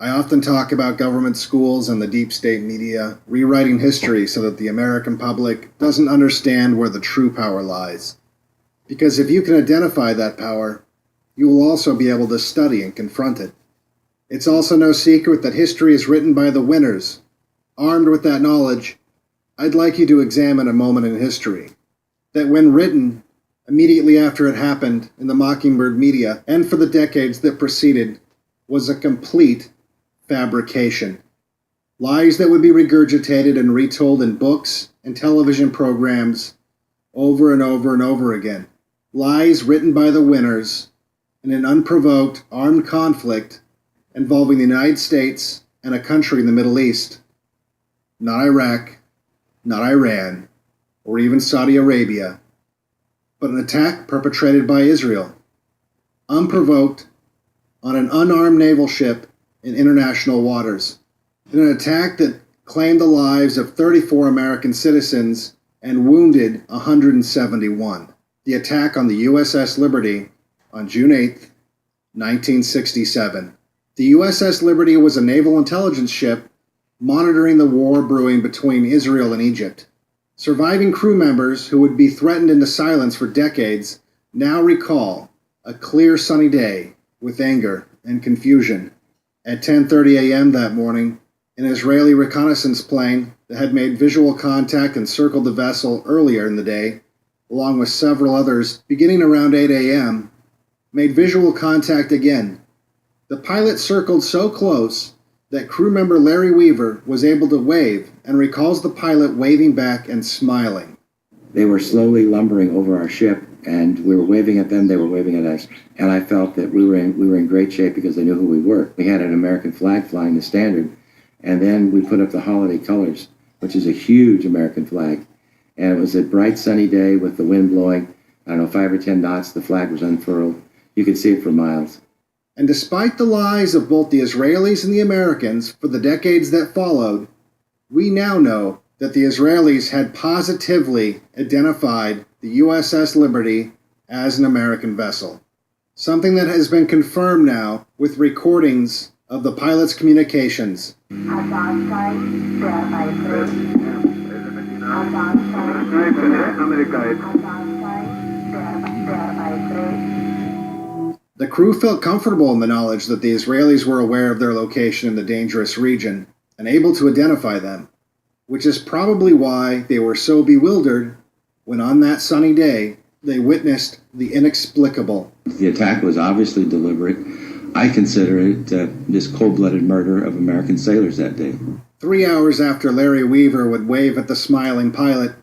I often talk about government schools and the deep state media rewriting history so that the American public doesn't understand where the true power lies. Because if you can identify that power, you will also be able to study and confront it. It's also no secret that history is written by the winners. Armed with that knowledge, I'd like you to examine a moment in history that, when written immediately after it happened in the Mockingbird media and for the decades that preceded, was a complete fabrication. Lies that would be regurgitated and retold in books and television programs over and over and over again. Lies written by the winners in an unprovoked armed conflict involving the United States and a country in the Middle East. Not Iraq, not Iran, or even Saudi Arabia, but an attack perpetrated by Israel, unprovoked, on an unarmed naval ship in international waters, in an attack that claimed the lives of 34 American citizens and wounded 171. The attack on the USS Liberty on June 8, 1967. The USS Liberty was a naval intelligence ship monitoring the war brewing between Israel and Egypt. Surviving crew members who would be threatened into silence for decades now recall a clear sunny day with anger and confusion. At 10:30 a.m. that morning, an Israeli reconnaissance plane that had made visual contact and circled the vessel earlier in the day, along with several others beginning around 8 a.m., made visual contact again. The pilot circled so close that crew member Larry Weaver was able to wave and recalls the pilot waving back and smiling. They were slowly lumbering over our ship, and we were waving at them, they were waving at us, and I felt that we were in great shape because they knew who we were. We had an American flag flying, the standard, and then we put up the holiday colors, which is a huge American flag. And it was a bright sunny day with the wind blowing, 5 or 10 knots, the flag was unfurled. You could see it for miles. And despite the lies of both the Israelis and the Americans for the decades that followed, we now know that the Israelis had positively identified the USS Liberty as an American vessel, something that has been confirmed now with recordings of the pilot's communications. The crew felt comfortable in the knowledge that the Israelis were aware of their location in the dangerous region and able to identify them, which is probably why they were so bewildered when on that sunny day they witnessed the inexplicable. The attack was obviously deliberate. I consider it this cold-blooded murder of American sailors that day. 3 hours after Larry Weaver would wave at the smiling pilot,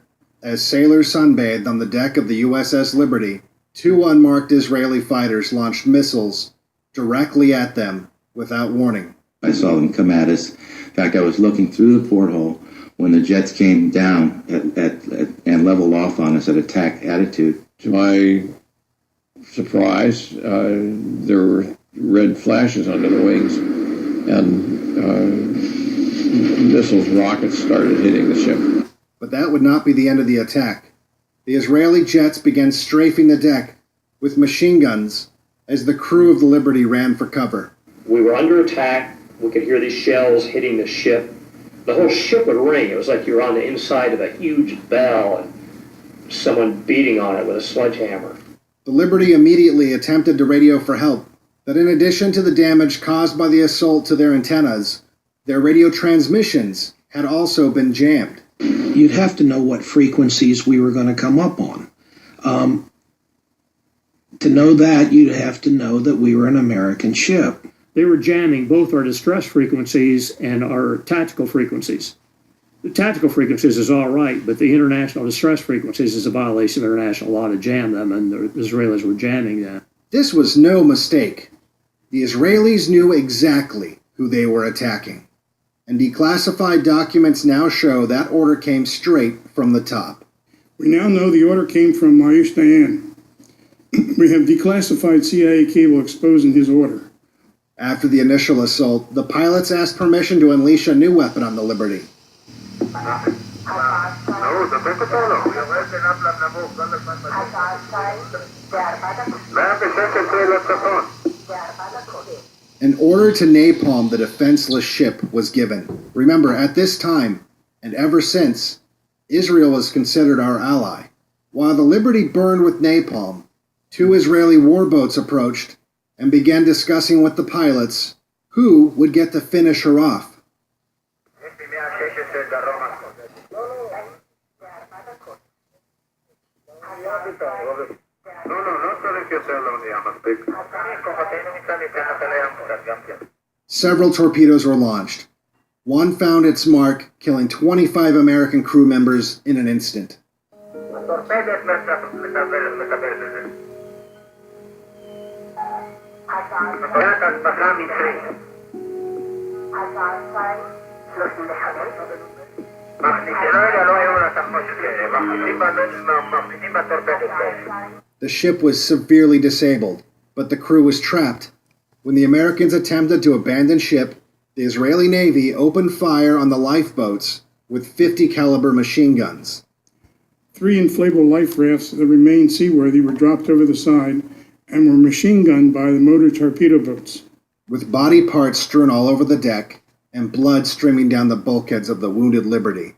as sailors sunbathed on the deck of the USS Liberty, 2 unmarked Israeli fighters launched missiles directly at them without warning. I saw them come at us. In fact, I was looking through the porthole when the jets came down and leveled off on us at attack attitude. To my surprise, there were red flashes under the wings, and missiles, rockets started hitting the ship. But that would not be the end of the attack. The Israeli jets began strafing the deck with machine guns as the crew of the Liberty ran for cover. We were under attack. We could hear these shells hitting the ship. The whole ship would ring. It was like you were on the inside of a huge bell and someone beating on it with a sledgehammer. The Liberty immediately attempted to radio for help, but in addition to the damage caused by the assault to their antennas, their radio transmissions had also been jammed. You'd have to know what frequencies we were going to come up on. To know that, you'd have to know that we were an American ship. They were jamming both our distress frequencies and our tactical frequencies. The tactical frequencies is all right, but the international distress frequencies is a violation of international law to jam them, and the Israelis were jamming that. This was no mistake. The Israelis knew exactly who they were attacking, and declassified documents now show that order came straight from the top. We now know the order came from Mayush Dayan. We have declassified CIA cable exposing his order. After the initial assault, the pilots asked permission to unleash a new weapon on the Liberty. An order to napalm the defenseless ship was given. Remember, at this time, and ever since, Israel was considered our ally. While the Liberty burned with napalm, 2 Israeli warboats approached and began discussing with the pilots who would get to finish her off. Several torpedoes were launched. One found its mark, killing 25 American crew members in an instant. The ship was severely disabled, but the crew was trapped. When the Americans attempted to abandon ship, the Israeli Navy opened fire on the lifeboats with 50 caliber machine guns. 3 inflatable life rafts that remained seaworthy were dropped over the side and were machine gunned by the motor torpedo boats. With body parts strewn all over the deck and blood streaming down the bulkheads of the wounded Liberty,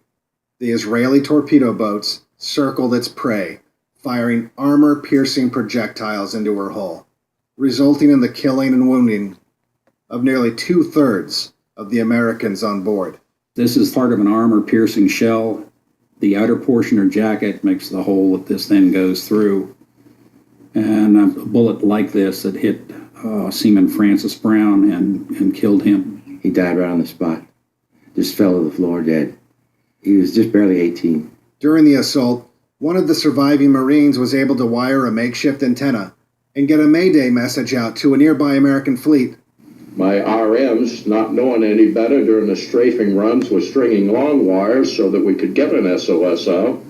the Israeli torpedo boats circled its prey, firing armor-piercing projectiles into her hull, resulting in the killing and wounding of nearly 2/3 of the Americans on board. This is part of an armor-piercing shell. The outer portion or jacket makes the hole that this then goes through. And a bullet like this that hit Seaman Francis Brown and killed him. He died right on the spot. Just fell to the floor dead. He was just barely 18. During the assault, one of the surviving Marines was able to wire a makeshift antenna and get a Mayday message out to a nearby American fleet. My RMs, not knowing any better during the strafing runs, were stringing long wires so that we could get an SOS out.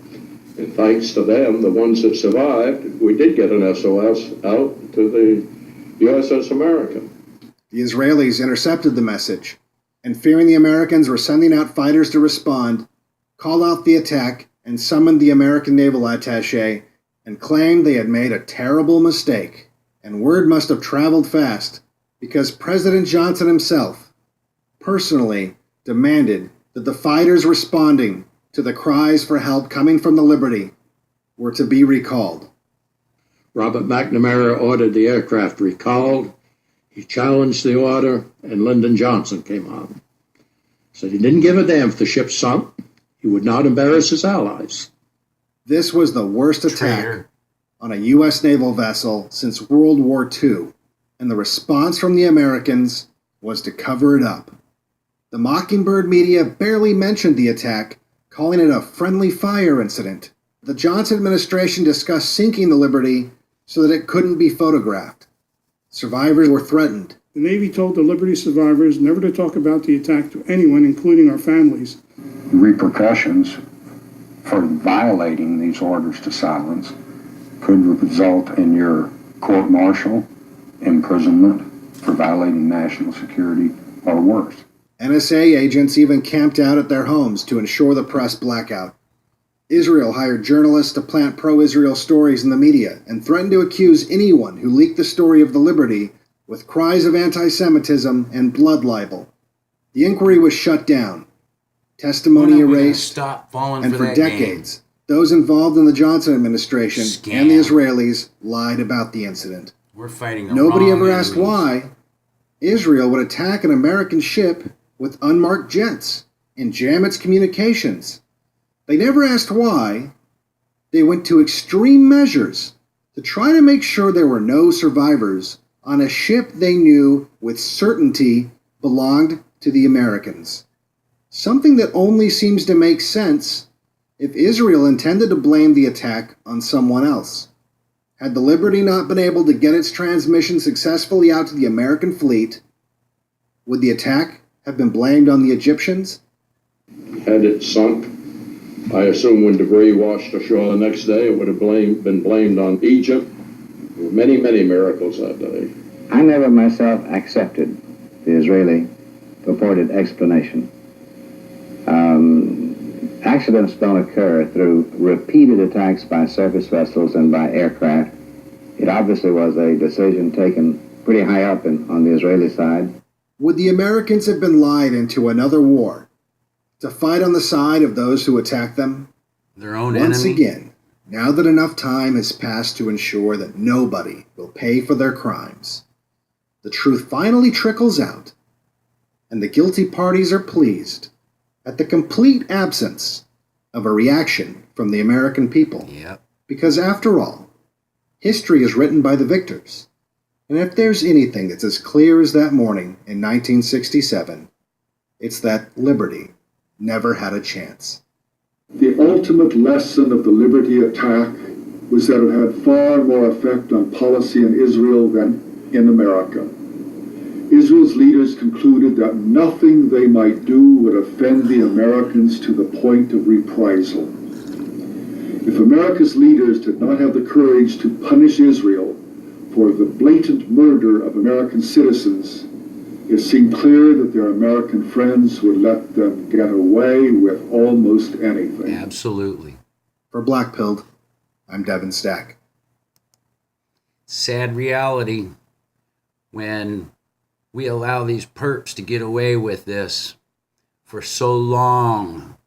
And thanks to them, the ones that survived, we did get an SOS out to the USS American. The Israelis intercepted the message, and fearing the Americans were sending out fighters to respond, called out the attack and summoned the American naval attaché and claimed they had made a terrible mistake. And word must have traveled fast, because President Johnson himself personally demanded that the fighters responding to the cries for help coming from the Liberty were to be recalled. Robert McNamara ordered the aircraft recalled. He challenged the order, and Lyndon Johnson came on. Said he didn't give a damn if the ship sunk. He would not embarrass his allies. This was the worst attack on a U.S. naval vessel since World War II, and the response from the Americans was to cover it up. The Mockingbird media barely mentioned the attack, calling it a friendly fire incident. The Johnson administration discussed sinking the Liberty so that it couldn't be photographed. Survivors were threatened. The Navy told the Liberty survivors never to talk about the attack to anyone, including our families. Repercussions for violating these orders to silence could result in your court-martial, imprisonment for violating national security, or worse. NSA agents even camped out at their homes to ensure the press blackout. Israel hired journalists to plant pro-Israel stories in the media and threatened to accuse anyone who leaked the story of the Liberty with cries of anti-Semitism and blood libel. The inquiry was shut down, testimony erased, and for decades, those involved in the Johnson administration and the Israelis lied about the incident. We're fighting. Nobody ever asked why Israel would attack an American ship with unmarked jets and jam its communications. They never asked why. They went to extreme measures to try to make sure there were no survivors on a ship they knew with certainty belonged to the Americans. Something that only seems to make sense if Israel intended to blame the attack on someone else. Had the Liberty not been able to get its transmission successfully out to the American fleet, would the attack have been blamed on the Egyptians? Had it sunk, I assume when debris washed ashore the next day, it would have been blamed on Egypt. There were many, many miracles that day. I never myself accepted the Israeli purported explanation. Accidents don't occur through repeated attacks by surface vessels and by aircraft. It obviously was a decision taken pretty high up on the Israeli side. Would the Americans have been lied into another war to fight on the side of those who attack them? Their own Once enemy? again, now that enough time has passed to ensure that nobody will pay for their crimes, the truth finally trickles out, and the guilty parties are pleased at the complete absence of a reaction from the American people. Yep. Because after all, history is written by the victors. And if there's anything that's as clear as that morning in 1967, it's that liberty never had a chance. The ultimate lesson of the Liberty attack was that it had far more effect on policy in Israel than in America. Israel's leaders concluded that nothing they might do would offend the Americans to the point of reprisal. If America's leaders did not have the courage to punish Israel for the blatant murder of American citizens, it seemed clear that their American friends would let them get away with almost anything. Absolutely. For Black-Pilled, I'm Devin Stack. Sad reality when we allow these perps to get away with this for so long,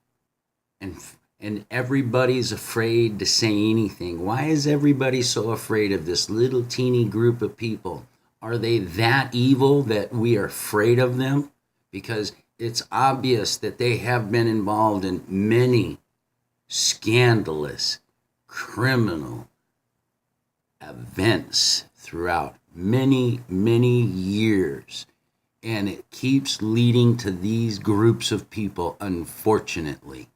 and everybody's afraid to say anything. Why is everybody so afraid of this little teeny group of people? Are they that evil that we are afraid of them? Because it's obvious that they have been involved in many scandalous, criminal events throughout many, many years. And it keeps leading to these groups of people, unfortunately.